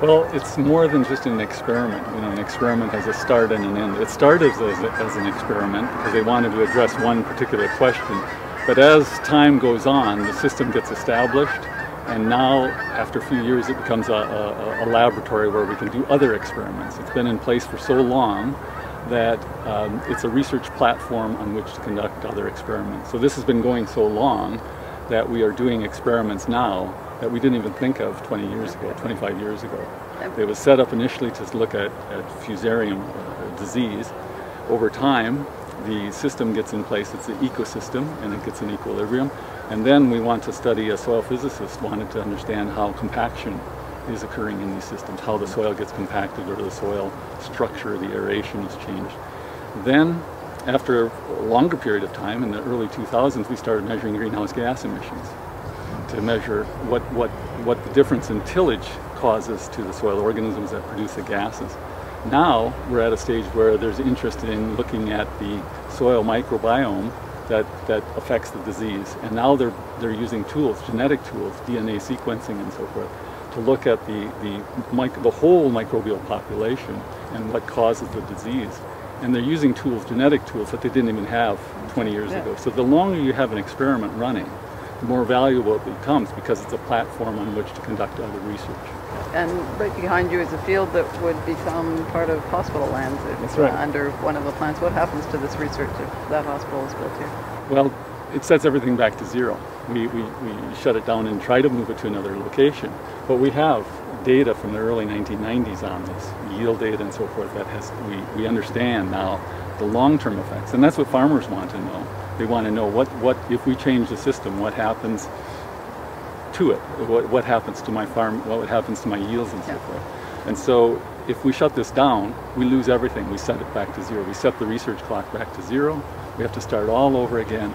Well, it's more than just an experiment. You know, an experiment has a start and an end. It started as an experiment because they wanted to address one particular question. But as time goes on, the system gets established, and now, after a few years, it becomes a laboratory where we can do other experiments. It's been in place for so long that it's a research platform on which to conduct other experiments. So this has been going so long that we are doing experiments now that we didn't even think of 20 years ago, 25 years ago. It was set up initially to look at fusarium disease. Over time, the system gets in place, it's an ecosystem, and it gets in equilibrium. And then we want to study, a soil physicist wanted to understand how compaction is occurring in these systems, how the soil gets compacted or the soil structure, the aeration is changed. Then, after a longer period of time, in the early 2000s, we started measuring greenhouse gas emissions to measure what the difference in tillage causes to the soil organisms that produce the gases. Now we're at a stage where there's interest in looking at the soil microbiome that affects the disease, and now they're using tools, genetic tools, DNA sequencing and so forth, to look at the whole microbial population and what causes the disease. And they're using tools, genetic tools, that they didn't even have 20 years ago. So the longer you have an experiment running, the more valuable it becomes because it's a platform on which to conduct other research. And right behind you is a field that would become part of hospital lands if under one of the plans. What happens to this research if that hospital is built here? Well, it sets everything back to zero. We shut it down and try to move it to another location. But we have data from the early 1990s on this, yield data and so forth, that we understand now the long-term effects. And that's what farmers want to know. They want to know what if we change the system, what happens to it, what happens to my farm, what happens to my yields and so forth. And so if we shut this down, we lose everything. We set it back to zero. We set the research clock back to zero. We have to start all over again.